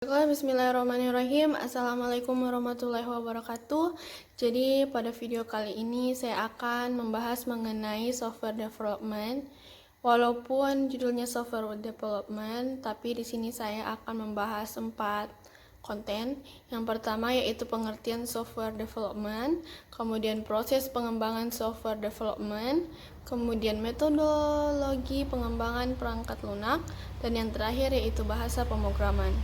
Bismillahirrahmanirrahim. Assalamualaikum warahmatullahi wabarakatuh. Jadi pada video kali ini saya akan membahas mengenai software development. Walaupun judulnya software development, tapi di sini saya akan membahas 4 konten. Yang pertama yaitu pengertian software development, kemudian proses pengembangan software development, kemudian metodologi pengembangan perangkat lunak, dan yang terakhir yaitu bahasa pemrograman.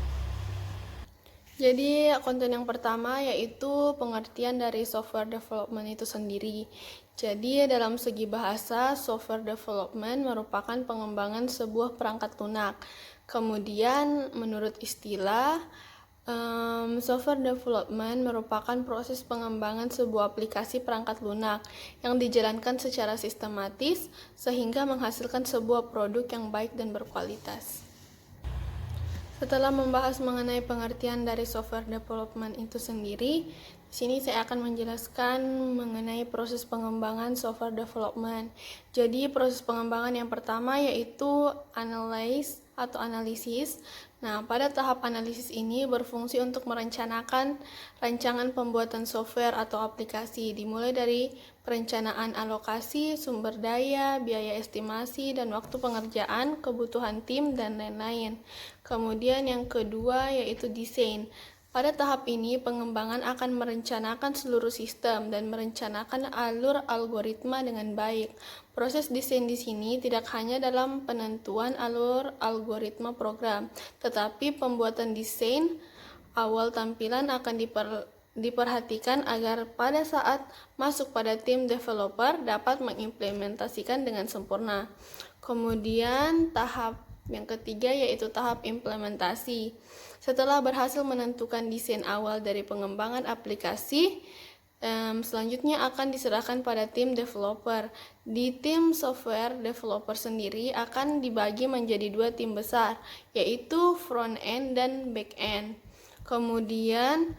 Jadi konten yang pertama yaitu pengertian dari software development itu sendiri. Jadi dalam segi bahasa, software development merupakan pengembangan sebuah perangkat lunak. Kemudian menurut istilah, software development merupakan proses pengembangan sebuah aplikasi perangkat lunak yang dijalankan secara sistematis sehingga menghasilkan sebuah produk yang baik dan berkualitas. Setelah membahas mengenai pengertian dari software development itu sendiri, di sini saya akan menjelaskan mengenai proses pengembangan software development. Jadi proses pengembangan yang pertama yaitu analysis atau analisis. Nah, pada tahap analisis ini berfungsi untuk merencanakan rancangan pembuatan software atau aplikasi, dimulai dari perencanaan alokasi, sumber daya, biaya estimasi, dan waktu pengerjaan, kebutuhan tim, dan lain-lain. Kemudian yang kedua yaitu desain. Pada tahap ini, pengembangan akan merencanakan seluruh sistem dan merencanakan alur algoritma dengan baik. Proses desain di sini tidak hanya dalam penentuan alur algoritma program, tetapi pembuatan desain awal tampilan akan diperhatikan agar pada saat masuk pada tim developer dapat mengimplementasikan dengan sempurna. Kemudian tahap yang ketiga yaitu tahap implementasi. Setelah berhasil menentukan desain awal dari pengembangan aplikasi, selanjutnya akan diserahkan pada tim developer. Di tim software developer sendiri akan dibagi menjadi 2 tim besar, yaitu front end dan back end. Kemudian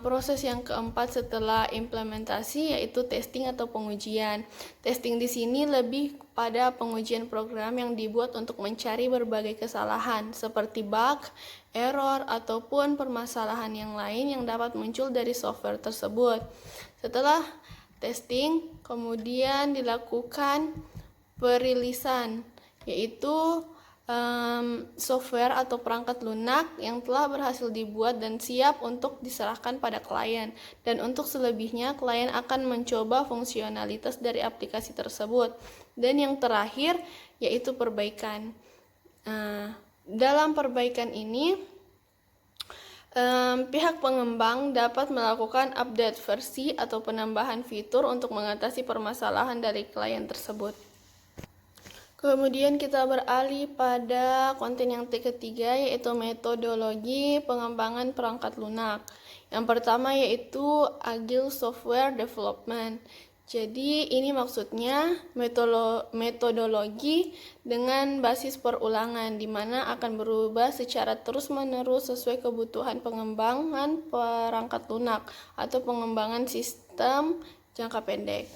proses yang keempat setelah implementasi yaitu testing atau pengujian. Testing di sini lebih pada pengujian program yang dibuat untuk mencari berbagai kesalahan seperti bug, error, ataupun permasalahan yang lain yang dapat muncul dari software tersebut. Setelah testing, kemudian dilakukan perilisan, yaitu software atau perangkat lunak yang telah berhasil dibuat dan siap untuk diserahkan pada klien. Dan untuk selebihnya, klien akan mencoba fungsionalitas dari aplikasi tersebut. Dan yang terakhir yaitu perbaikan. Dalam perbaikan ini, pihak pengembang dapat melakukan update versi atau penambahan fitur untuk mengatasi permasalahan dari klien tersebut. Kemudian kita beralih pada konten yang ketiga yaitu metodologi pengembangan perangkat lunak. Yang pertama yaitu Agile Software Development. Jadi ini maksudnya metodologi dengan basis perulangan di mana akan berubah secara terus-menerus sesuai kebutuhan pengembangan perangkat lunak atau pengembangan sistem jangka pendek.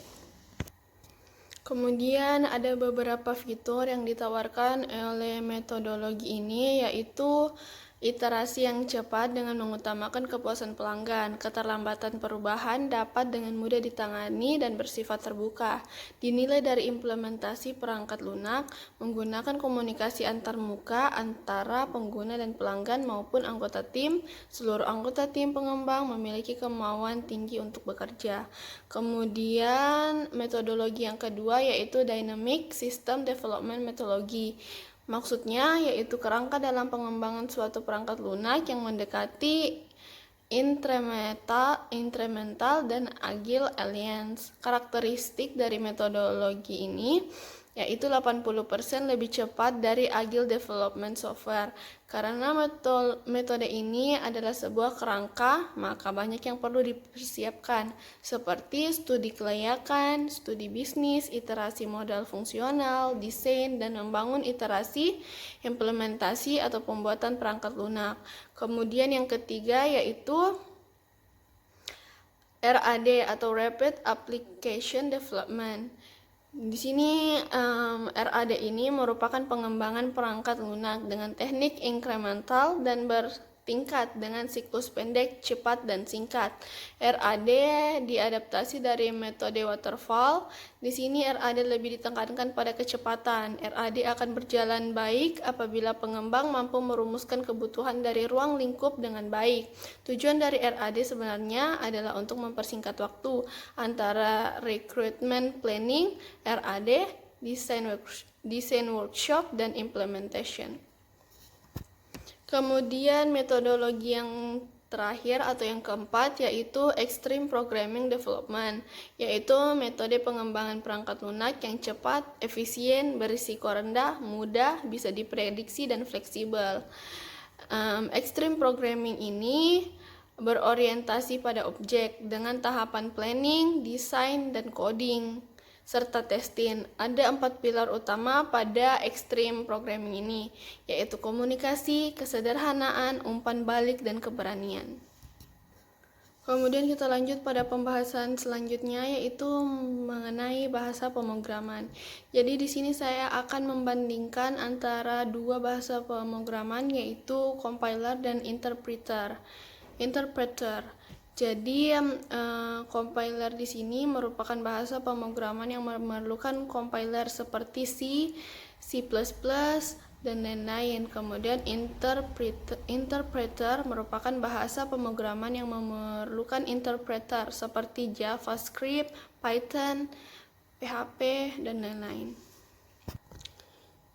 Kemudian ada beberapa fitur yang ditawarkan oleh metodologi ini yaitu iterasi yang cepat dengan mengutamakan kepuasan pelanggan. Keterlambatan perubahan dapat dengan mudah ditangani dan bersifat terbuka. Dinilai dari implementasi perangkat lunak menggunakan komunikasi antarmuka antara pengguna dan pelanggan maupun anggota tim. Seluruh anggota tim pengembang memiliki kemauan tinggi untuk bekerja. Kemudian metodologi yang kedua yaitu Dynamic System Development Methodology. Maksudnya yaitu kerangka dalam pengembangan suatu perangkat lunak yang mendekati incremental dan agile alliance. Karakteristik dari metodologi ini yaitu 80% lebih cepat dari agile development software. Karena metode ini adalah sebuah kerangka, maka banyak yang perlu dipersiapkan seperti studi kelayakan, studi bisnis, iterasi modal fungsional, desain, dan membangun iterasi, implementasi atau pembuatan perangkat lunak. Kemudian yang ketiga yaitu RAD atau Rapid Application Development. Di sini RAD ini merupakan pengembangan perangkat lunak dengan teknik incremental dan tingkat dengan siklus pendek, cepat, dan singkat. RAD diadaptasi dari metode waterfall. Di sini RAD lebih ditekankan pada kecepatan. RAD akan berjalan baik apabila pengembang mampu merumuskan kebutuhan dari ruang lingkup dengan baik. Tujuan dari RAD sebenarnya adalah untuk mempersingkat waktu antara recruitment planning, RAD, design workshop, dan implementation. Kemudian metodologi yang terakhir atau yang keempat yaitu Extreme Programming Development, yaitu metode pengembangan perangkat lunak yang cepat, efisien, berisiko rendah, mudah, bisa diprediksi, dan fleksibel. Extreme Programming ini berorientasi pada objek dengan tahapan planning, desain, dan coding serta testing. Ada 4 pilar utama pada extreme programming ini, yaitu komunikasi, kesederhanaan, umpan balik, dan keberanian. Kemudian kita lanjut pada pembahasan selanjutnya, yaitu mengenai bahasa pemrograman. Jadi di sini saya akan membandingkan antara dua bahasa pemrograman, yaitu compiler dan interpreter. Jadi compiler di sini merupakan bahasa pemrograman yang memerlukan compiler seperti C, C++, dan lain-lain. Kemudian interpreter merupakan bahasa pemrograman yang memerlukan interpreter seperti JavaScript, Python, PHP, dan lain-lain.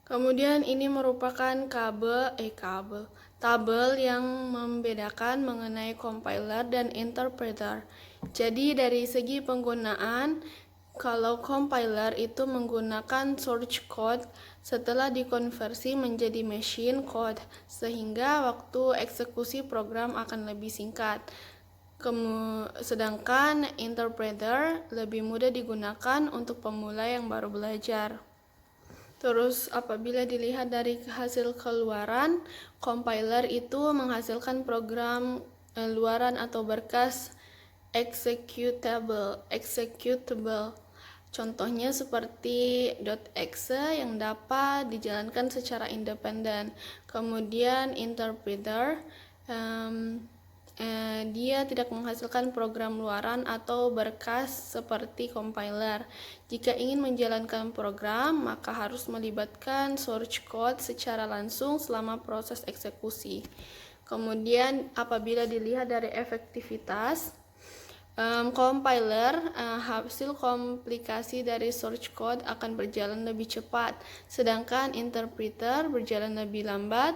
Kemudian ini merupakan tabel yang membedakan mengenai compiler dan interpreter. Jadi dari segi penggunaan, kalau compiler itu menggunakan source code setelah dikonversi menjadi machine code, sehingga waktu eksekusi program akan lebih singkat. Sedangkan interpreter lebih mudah digunakan untuk pemula yang baru belajar. Terus apabila dilihat dari hasil keluaran, compiler itu menghasilkan program luaran atau berkas executable. Contohnya seperti .exe yang dapat dijalankan secara independen. Kemudian interpreter dia tidak menghasilkan program luaran atau berkas seperti compiler. Jika ingin menjalankan program, maka harus melibatkan source code secara langsung selama proses eksekusi. Kemudian apabila dilihat dari efektivitas, compiler hasil komplikasi dari source code akan berjalan lebih cepat, sedangkan interpreter berjalan lebih lambat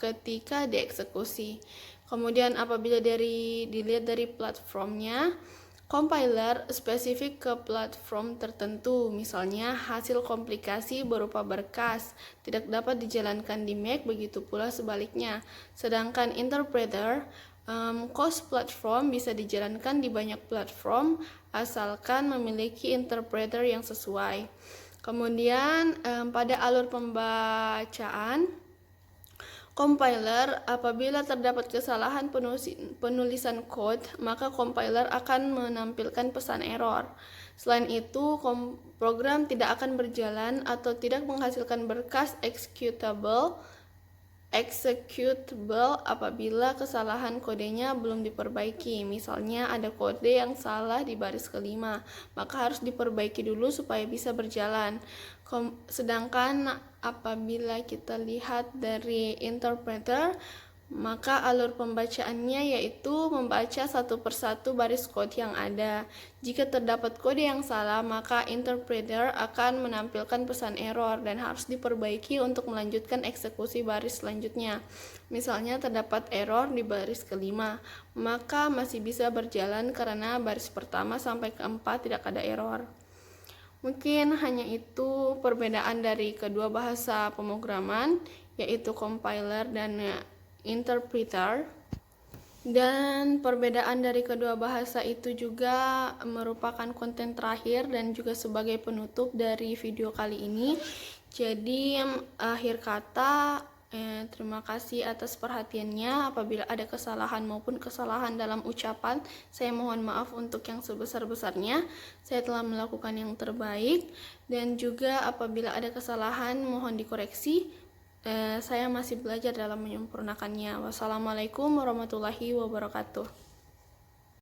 ketika dieksekusi. Kemudian apabila dilihat dari platformnya, compiler spesifik ke platform tertentu, misalnya hasil komplikasi berupa berkas tidak dapat dijalankan di Mac, begitu pula sebaliknya. Sedangkan interpreter cross platform bisa dijalankan di banyak platform asalkan memiliki interpreter yang sesuai. Kemudian pada alur pembacaan, compiler apabila terdapat kesalahan penulisan code, maka compiler akan menampilkan pesan error. Selain itu, program tidak akan berjalan atau tidak menghasilkan berkas executable apabila kesalahan kodenya belum diperbaiki. Misalnya ada kode yang salah di baris kelima, maka harus diperbaiki dulu supaya bisa berjalan. Sedangkan apabila kita lihat dari interpreter, maka alur pembacaannya yaitu membaca satu persatu baris kode yang ada. Jika terdapat kode yang salah, maka interpreter akan menampilkan pesan error dan harus diperbaiki untuk melanjutkan eksekusi baris selanjutnya. Misalnya terdapat error di baris kelima, maka masih bisa berjalan karena baris pertama sampai keempat tidak ada error. Mungkin hanya itu perbedaan dari kedua bahasa pemrograman, yaitu compiler dan interpreter. Dan perbedaan dari kedua bahasa itu juga merupakan konten terakhir dan juga sebagai penutup dari video kali ini. Jadi akhir kata, terima kasih atas perhatiannya. Apabila ada kesalahan maupun kesalahan dalam ucapan, saya mohon maaf untuk yang sebesar-besarnya. Saya telah melakukan yang terbaik, dan juga apabila ada kesalahan mohon dikoreksi. Saya masih belajar dalam menyempurnakannya. Wassalamualaikum warahmatullahi wabarakatuh.